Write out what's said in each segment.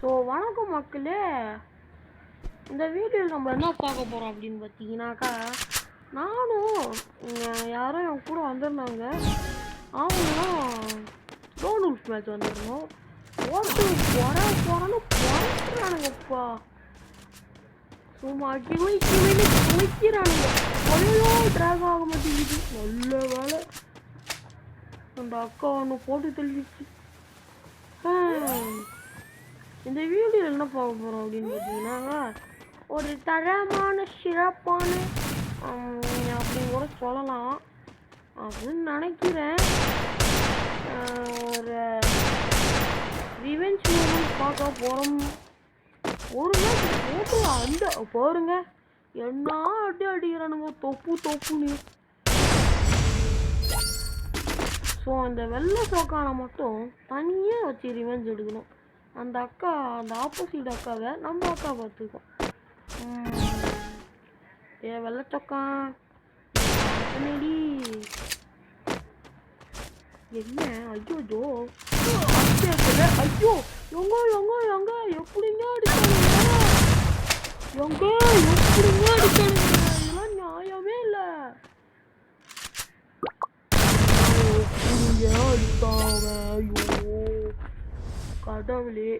So வணக்கம் மக்களே. இந்த வீடியோவில் நம்ம என்ன பார்க்க போகிறோம் அப்படின்னு பார்த்தீங்கன்னாக்கா, நானும் யாரும் என் கூட வந்திருந்தாங்க. அவங்களும் டோனூல்ஸ் மேட்ச் வந்துருந்தோம். போகிறான்னு போகிறானுங்கப்பா. சும்மா குளிக்கிறானுங்க. அவ்வளோ ட்ராக் ஆக மாட்டேங்குது. நல்ல வேலை அந்த அக்கா ஒன்று போட்டு தெளிச்சு. இந்த வீடியோ என்ன பார்க்க போகிறோம் அப்படின்னு பார்த்தீங்கன்னா, ஒரு தரமான சிறப்பான அப்படின்னு கூட சொல்லலாம் அப்படின்னு நினைக்கிறேன். ஒரு ரிவெஞ்ச் மூமெண்ட் பார்க்க போகிறோம். ஒரு மேட்ச் போட்டு அந்த பாருங்க என்ன அடிக்கிறானுங்க தொப்புன்னு. ஸோ அந்த வெள்ளை சோக்கானை மட்டும் தனியாக வச்சு ரிவெஞ்ச் எடுக்கணும். அந்த அக்கா, அந்த ஆப்போசிட் அக்காவை நம்ம அக்கா பார்த்துக்கோம். வெள்ளை சொக்கான் என்ன? ஐயோ ஜோ ஐயோ எங்க எப்படிங்க அடிச்சானுங்க? எப்படிங்க அடிச்சானுங்க? இதெல்லாம் நியாயமே இல்லை. அடித்தாங்க. ஐயோ கடவுளே.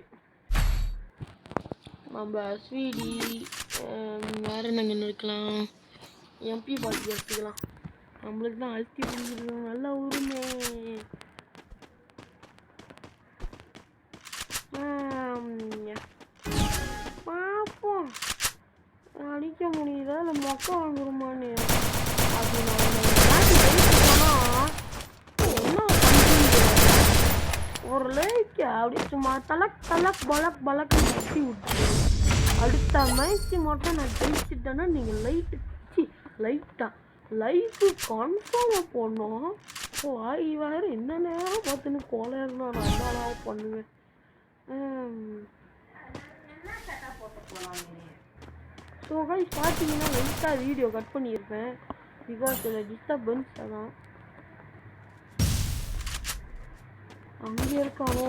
நம்ம ஸ்வீடி வேற என்னங்க இருக்கலாம், எம்பி பார்ட்டி எடுத்துக்கலாம். நம்மளுக்கு தான் அழுத்தி பிடிச்சிருக்கோம். நல்ல உரிமை. பார்ப்போம் அடிக்க முடியுதா இல்லை மொக்க வாங்குறோமான்னு. அது ஒரு லைக் அப்படி சும்மா தலக் பலக்கு தட்டி விட்டு அடுத்த மேட்ச் மட்டும் நான் ஜெயிச்சுட்டேன்னா நீங்கள் லைக்கு கன்ஃபார்மாக போடணும். ஸோ வேறு என்ன நேரம் பார்த்துன்னு கோலையர்னா நான் நல்லா பண்ணுவேன். ஸோ கைஸ் பார்த்தீங்கன்னா லைட்டாக வீடியோ கட் பண்ணியிருப்பேன். பிகாஸ் இதில் டிஸ்டர்பன்ஸ் அதான். அங்கே இருக்கானோ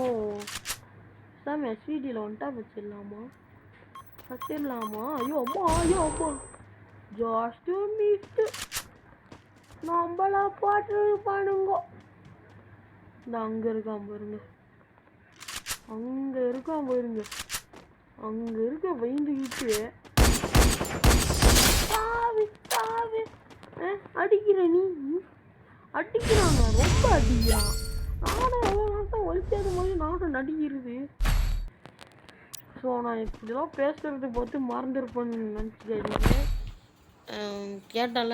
சார் எஸ்விடியில் வந்துட்டா வச்சிடலாமா? ஐயோ அம்மா ஜாஸ்ட் மிஸ்டு. நம்மளா பாட்டு பண்ணுங்க. இந்த அங்கே இருக்கான் பாருங்க. அங்கே இருக்க வைந்துக்கிட்டு அடிக்கிற நீ அடிக்கிறாங்க. ரொம்ப அடிக்கிறான். நானும் எவ்வளோ நாட்டம் ஒழிக்காத மாதிரி நானும் நடிக்கிறது. ஸோ நான் இப்படிலாம் பேசுறது பார்த்து மறந்துருப்பேன்னு நினச்சிக்காதீங்க. கேட்டால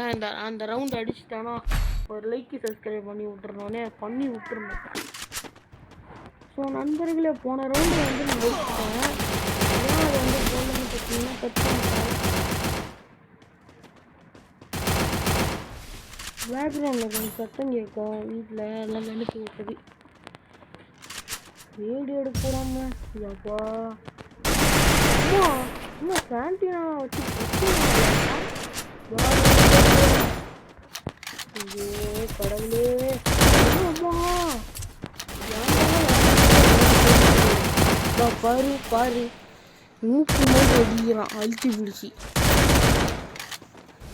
அந்த ரவுண்ட் அடிச்சுட்டானா ஒரு லைக்கு சப்ஸ்கிரைப் பண்ணி விட்டுருந்தேன். ஸோ நண்பர்களே, போன ரவுண்டு வந்து நான் வச்சுட்டேன். ஏன் அது வந்து போகலன்னு பார்த்தீங்கன்னா பேக்ரவுண்டில் கொஞ்சம் சத்தம் கேட்கும். வீட்டில் எல்லாம் நினைச்சு விட்டது. வீடியோ எடுக்க போடாமல் அப்பா இன்னும் கேன்டீனா வச்சு கடவுளே. பாரு மூக்கு மாதிரி அடிக்கிறான் அழுத்தி பிடிச்சி.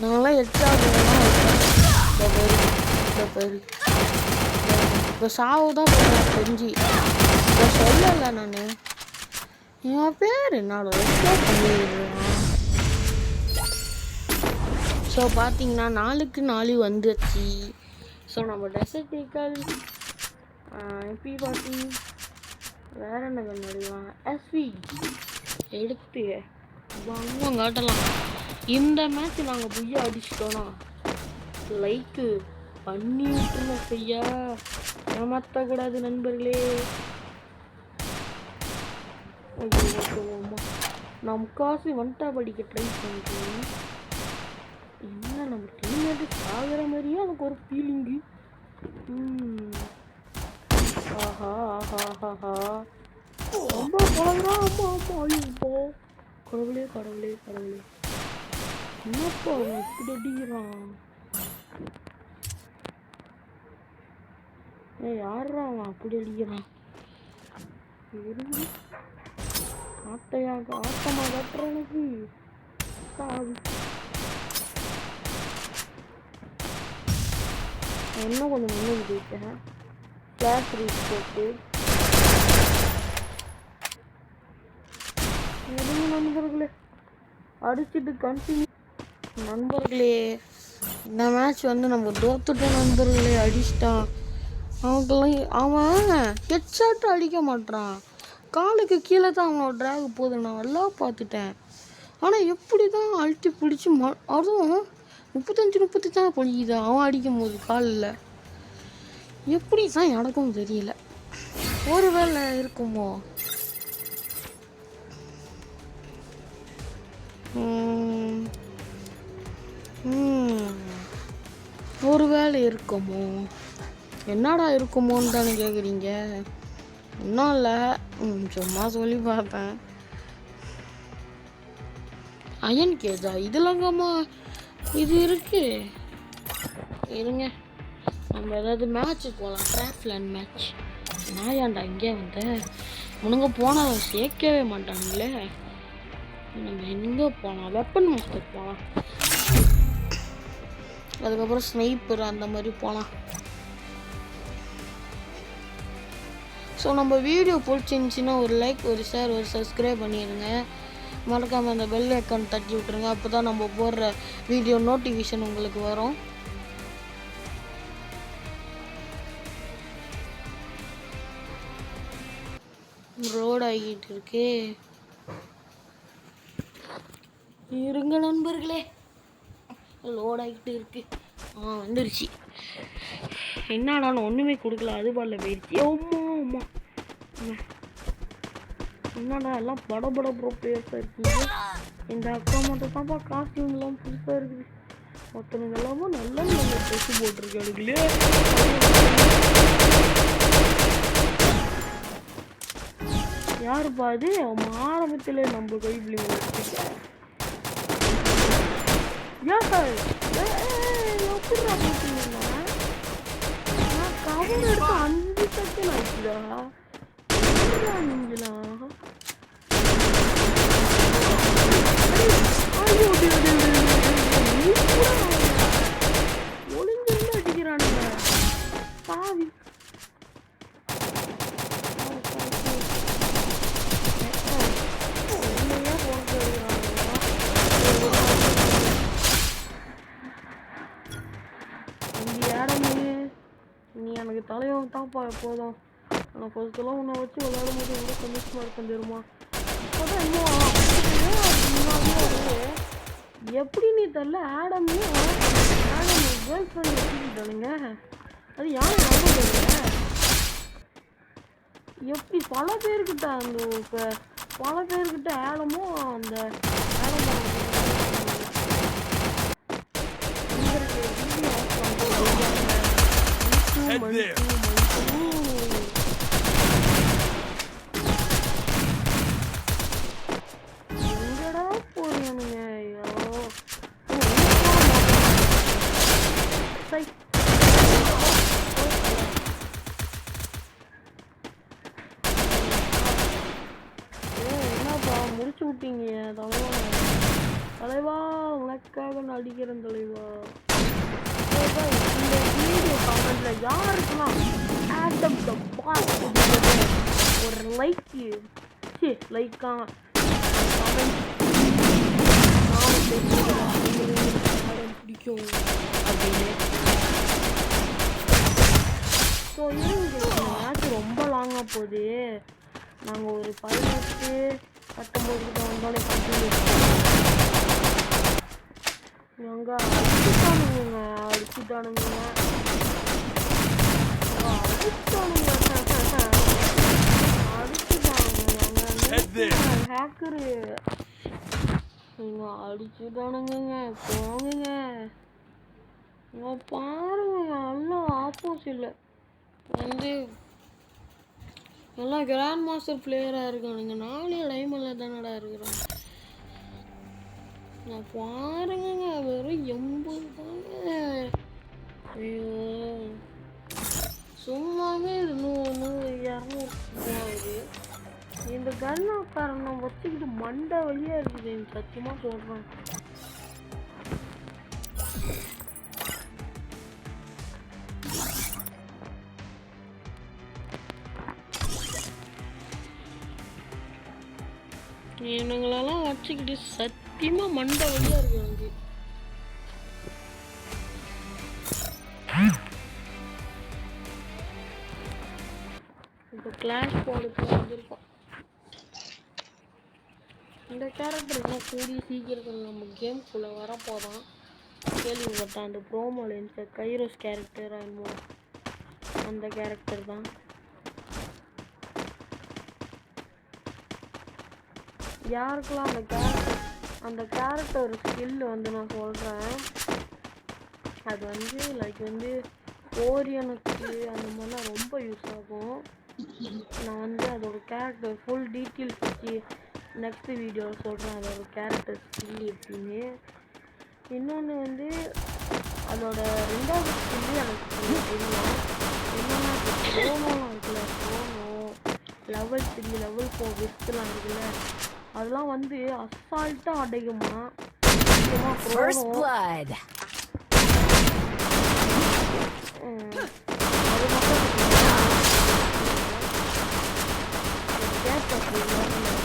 நான்லாம் பாரு இப்போ சாவுதான் போகிறேன் தெரிஞ்சு. இப்போ சொல்லலை நான். என் பேர் என்னோட பண்ணிடுறான். ஸோ பார்த்தீங்கன்னா 4க்கு 4 வந்துச்சு. ஸோ நம்ம டெசர்டிக்கல் எம்பி பார்ட்டி வேற என்ன கண்ணடிவாங்க எஸ்வி எடுத்து வாங்க காட்டலாம். இந்த மேட்ச் நாங்கள் பொய்யா அடிச்சிட்டோன்னா லைக்கு பண்ணி விட்டுருந்தோம். செய்யா ஏமாற்றக்கூடாது நண்பர்களே. நம்ம காசு வந்துட்டா படிக்க ட்ரை பண்ணுறேன். என்ன நம்ம டீம்மேட்டு சாகிற மாதிரியே எனக்கு ஒரு ஃபீலிங்கு. ஆஹா ரொம்ப குழந்தான். அம்மா கடவுளே என்னப்பா இப்படி அடிக்கிறான்? யாரா அவன் அப்படி அடிக்கிறான்? ஆட்டமா கட்டுற எனக்கு சாவி. இன்னும் கொஞ்சம் முன்னாடி போயிட்டேன். கிளாஸ் ரீச் போட்டு நண்பர்களே அடிச்சுட்டு கண்டினியூ. நண்பர்களே இந்த மேட்ச் நம்ம தோத்துட்டோம் நண்பர்களே. அடிச்சிட்டான் அவனுக்கெல்லாம். அவன் ஹெட்ஷாட்டும் அடிக்க மாட்டான், காலுக்கு கீழே தான் அவனோட ட்ராக் போகுது. நான் நல்லா பார்த்துட்டேன். ஆனால் எப்படி தான் அழுத்தி பிடிச்சி அதுவும் 35 தான் பொழியுது அவன் அடிக்கும் போது காலில். எப்படி தான் எனக்கும் தெரியல. ஒரு வேளை இருக்குமோ? ஒரு வேளை இருக்குமோ? என்னடா இருக்குமோன்னு தானே கேட்குறீங்க? இன்னும் இல்லை, சும்மா சொல்லி பார்த்தேன். அயன் கேஜா இதுலங்கம்மா இது இருக்கு. இருங்க, நம்ம ஏதாவது மேட்ச்சு போகலாம். ட்ராஃப்லேண்ட் மேட்ச். நான் ஏன்டா இங்கே வந்தேன்? உனங்க போனால் சேர்க்கவே மாட்டானுங்களே. நம்ம எங்கே போகலாம்? வெப்பன் மாஸ்டர் போகலாம். அதுக்கப்புறம் ஸ்னைப்பர் அந்த மாதிரி போகலாம். ஸோ நம்ம வீடியோ பிடிச்சிருந்துச்சின்னா ஒரு லைக், ஒரு ஷேர், ஒரு சப்ஸ்கிரைப் பண்ணிடுங்க. மறக்காமல் அந்த பெல் ஐக்கான் தட்டி விட்ருங்க. அப்போ தான் நம்ம போடுற வீடியோ நோட்டிஃபிகேஷன் உங்களுக்கு வரும். ரோடு ஆகிட்டு இருக்கு. இருங்க நண்பர்களே, லோட் ஆகிட்டு இருக்கு. வந்துருச்சு. என்னடா நான் ஒன்றுமே கொடுக்கல, அது பாடல போயிடுச்சு. அம்மா என்னடா எல்லாம் படபட ப்ரோ பிளேயர்ஸாக இருக்கீங்க. இந்த அக்கா மட்டும் தான்ப்பா காஸ்டியூம்லாம் புதுசாக இருக்குது. மற்றவங்க எல்லாமே நல்ல நல்ல ட்ரெஸ்ஸு போட்டிருக்கானுங்களே. யாருப்பா அது? அவன் ஆரம்பத்தில் நம்ம கைப்பிள்ளி எப்படிடா போட்டீங்கன்னா நான் கவர் எடுத்து 5 செகண்ட் ஆயிடுச்சுடா. நீங்களா ஒளிஞ்சிருந்து அடிக்கிறானுங்க சாவி. நீ எனக்கு தலைவன் தான்ப்பா எப்போதும். ஆனால் ஃபர்ஸ்ட்டெல்லாம் உன்னை வச்சு விளையாடும் போது எவ்வளோ சந்தோஷமாக இருக்கும் தெரியுமா? அப்போதான் இன்னும் எப்படி நீ தெரில ஆடமையும் கேர்ள் ஃப்ரெண்ட் வச்சுக்கிட்டானுங்க. அது யாரும் நம்ப தெரியல. எப்படி பல பேர்கிட்ட அந்த இப்போ பல பேர்கிட்ட ஆடமும் அந்த ஆடமும் எங்கடா போறீங்க? என்னப்பா முடிச்சு விட்டீங்க தலைவா? தலைவா உனக்காக நான் அடிக்கிறேன் தலைவா. இந்த வீடியோ கமெண்ட்ல யாருக்கெல்லாம் ஒரு லைக்கா பிடிக்கும் அப்படின்னு. ஸோ மேட்ச் ரொம்ப லாங்காக போகுது. நாங்கள் ஒரு 18, 19 கிட்ட வந்தாலே கண்டினியூ அங்கே அடிச்சுட்டானுங்க. ஹேக்கரு அடிச்சுட்டானுங்க. போங்க பாருங்க, எல்லாம் ஆப்போசிட்ல எல்லாம் கிராண்ட் மாஸ்டர் பிளேயராக இருக்கானுங்க. 4 டைமண்டில் தானடா இருக்கிறோம். நான் பாருங்க வெறும் 80 தாங்க. ஐயோ சும்மாவே 100, 200 ஆகுது. இந்த இந்த கர்ணக்காரனை வச்சுக்கிட்டு மண்டை வழியா இருக்குது எனக்கு சத்தியமா சொல்றேன். இவனுங்களெல்லாம் வச்சுக்கிட்டு சத்தியமா மண்டை வழியா இருக்கு எனக்கு. இப்போ கிளாஸ் போர்டுக்குள்ள வந்திருக்கோம். இந்த கேரக்டர் இன்னும் கூடிய சீக்கிரத்தில் நம்ம கேம்குள்ளே வரப்போதான் கேள்விப்பட்டேன். அந்த ப்ரோமோல இருந்த கைரோஸ் கேரக்டர் அந்த கேரக்டர் தான். யாருக்கெல்லாம் அந்த கேரக்டர் ஸ்கில் வந்து நான் சொல்கிறேன். அது வந்து லைக் வந்து ஓரியனுக்கு அந்த மாதிரிலாம் ரொம்ப யூஸ் ஆகும். நான் வந்து அதோட கேரக்டர் ஃபுல் டீட்டெயில்ஸ் வச்சு நெக்ஸ்ட் வீடியோவில் சொல்கிறேன் அதோட கேரக்டர் ஸ்கில் எப்படின்னு. இன்னொன்று வந்து அதோட ரெண்டாவது ஸ்கில்லு எனக்கு தெரியும். என்னென்னா ப்ரோமோலாம் இருக்குல்ல, ப்ரோமோ லெவல் 3 லெவல் 4 வெஸ்ட்லாம் இருக்குல்ல, அதெல்லாம் வந்து அசால்ட்டாக அடைக்குமா. முக்கியமாக ப்ரோமோ அது மட்டும்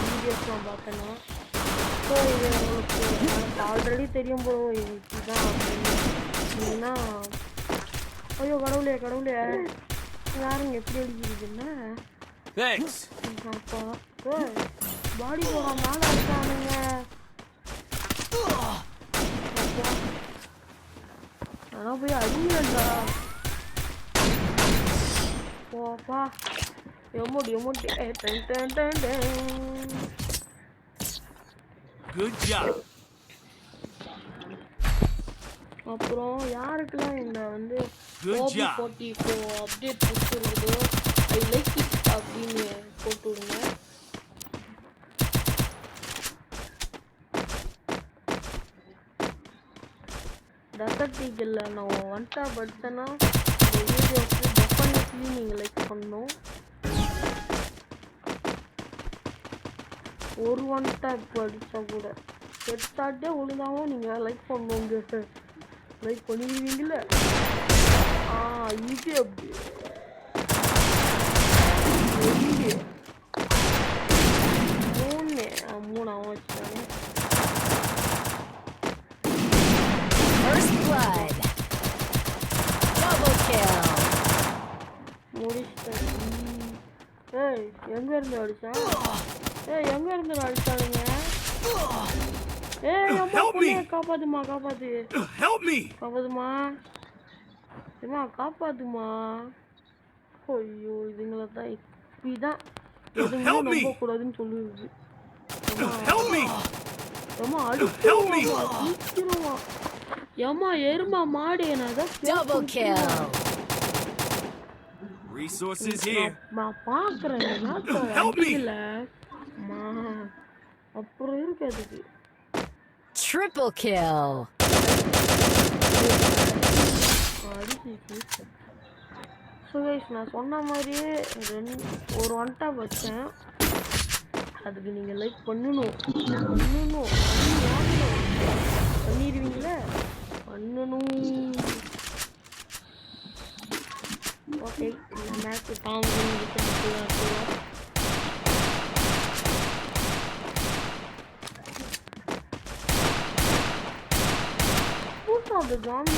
வீடியோஸ்லாம் பார்த்தேன்னா ஸோ இது உங்களுக்கு ஆல்ரெடி தெரியும் ப்ரோ இதுதான் அப்படின்னா. ஐயோ கடவுளே கடவுளே யாருங்க எப்படி அடிக்கிறதுன்னா அப்பா பாடி போகிற மேலே இருக்கானுங்க. ஆனால் போய் அடிங்கடா போப்பா. எமோட் அப்புறம் யாருக்கெல்லாம் இந்த வந்து OB44 அப்டேட் கொடுத்துருக்குதோ ஐ லைக் இட் அப்படின்னு போட்டு விடுங்க. டெசர்ட் ஈகிளில் நான் ஒன்ட்டா படித்தேன்னா இந்த வீடியோக்கு டெஃபினெட்லி நீங்கள் லைக் பண்ணணும். ஒரு ஒன் டேப் அடித்தா கூட ஹெட்ஷாட்டே ஒழுங்காகவும் நீங்கள் லைக் பண்ணுவோங்க. லைக் பண்ணிடுவீங்கள. இது அப்படி 3 அவன் வச்சுட்டாங்க. முடிச்சிட்டேன். ஏய் எங்க இருந்து அடிச்சான்? எங்க இருந்து அடிச்சானுங்க? காப்பாத்துமா காப்பாத்துமா. ஐயோ இதுங்களை தான் இப்படிதான் எதுவுமே நம்ப கூடாதுன்னு சொல்லிடுது. ஏமா எருமா மாடு நான் பாக்குறேன் அப்புறம் இருக்கு அதுக்கு triple kill. ஸோ கைஸ் நான் சொன்ன மாதிரியே ஒரு ஒன் டாப் வச்சேன். அதுக்கு நீங்கள் லைக் பண்ணணும் பண்ணிடுவீங்களே பண்ணணும். ஓகே இந்த மேட்ச் தாங்க புதுசாக அந்த ஜாம்பி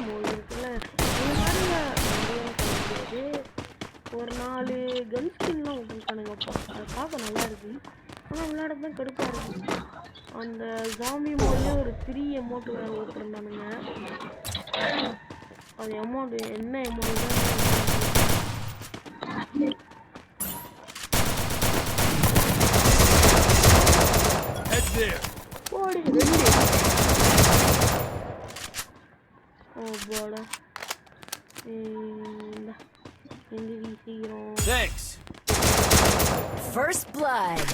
மோல் இருக்குல்ல ஒரு 4 கன் ஸ்கின்லாம் விட்டுருக்கானுங்கப்பா. அதை பார்க்க நல்லா இருக்கு ஆனால் விளையாட தான் கடுப்பாக இருக்கு. அந்த ஜாம்பி மோட்லேயே ஒரு 3 அமௌண்ட் வேறு விட்டுருந்தானுங்க. அது அமௌண்ட் என்ன அமௌண்ட் போடி 2 போடா First blood.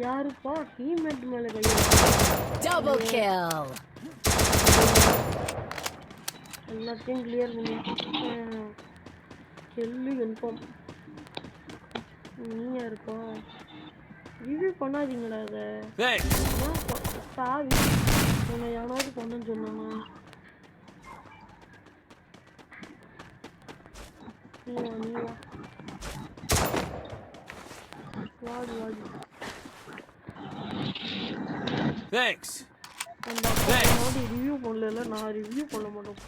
யாருப்பா டீம்மேட் மேல கை Double kill. எல்லாத்தையும் கிளியர் பண்ணி கில்லு கன்ஃபார்ம். நீ யாருப்பா ரிவ்யூ பண்ணாதீங்கடா அதை. சாவி உன்னை யாராவது பண்ணன்னு சொன்னானா? நீ வா வாடி வாடி. Thanks. அந்த அப்பா ரிவ்யூ பண்ணல, நான் ரிவ்யூ பண்ண மாட்டேன்.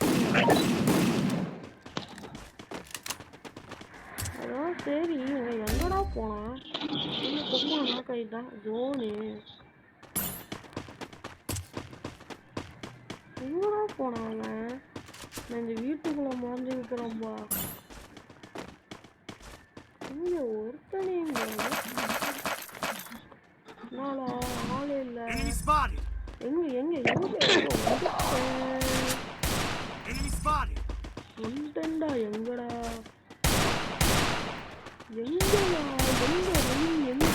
அதான் சரி இவன் எங்கடா போனான்? கொப்பா நாக் ஆகிட்டான். ஜோனு எங்கடா போனான் அவன்? நான் இந்த வீட்டுக்குள்ள மறைஞ்சு இருக்கிறான்பா. இங்க ஒருத்தனே நாளா ஆளே இல்ல. எங்க எங்க எங்க வந்துட்டா? எங்கடா எங்கடா எங்க எங்க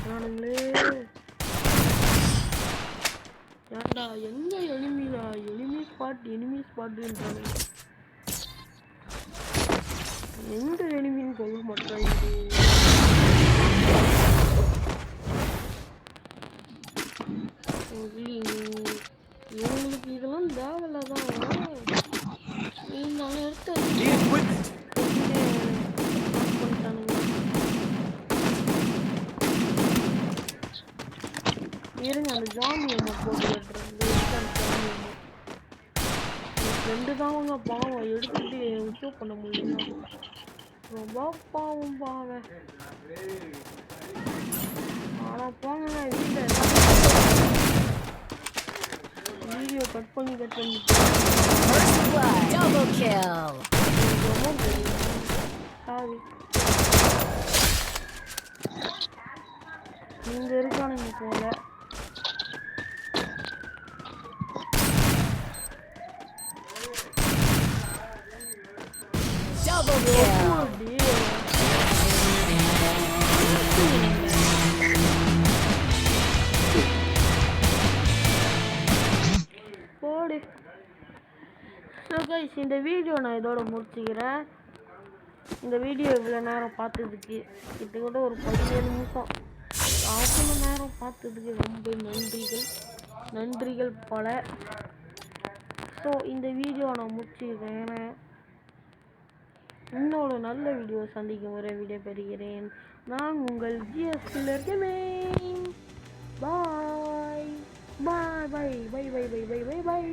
காணுங்களே. ஏன்டா எங்க எனிமிடா? எனிமி ஸ்பாட்ன்றானுங்க. எங்க எனிமின்னு சொல்ல மாட்டாங்க. இவங்களுக்கு இதெல்லாம் தேவையில்லதான். நான் எடுத்து இருங்க அந்த ஜாமி அம்மா போட்டு கட்டுறேன். ரெண்டு தாவங்க பாவம் எடுத்துட்டு உச்சோ பண்ண முடியல. ரொம்ப பாவம் பாவ. ஆனா போங்க வீடியோ கட் பண்ணி First blood. Double kill. சாவி இங்க இருக்கானுங்க போல. Double kill. போடு. ஸோ கைஸ் இந்த வீடியோ நான் இதோட முடிச்சுக்கிறேன். இந்த வீடியோ இவ்வளோ நேரம் பார்த்ததுக்கு கிட்டத்தட்ட ஒரு 17 நிமிஷம் அவ்வளோ நேரம் பார்த்ததுக்கு ரொம்ப நன்றிகள் பல. ஸோ இந்த வீடியோ நான் முடிச்சுக்கிறேன். இன்னொரு நல்ல வீடியோ சந்திக்கும் வரை விடை பெறுகிறேன். நான் உங்கள் GS Killer Gaming. பாய் பாய் பாய் பாய் பாய் பாய் பாய் பாய்.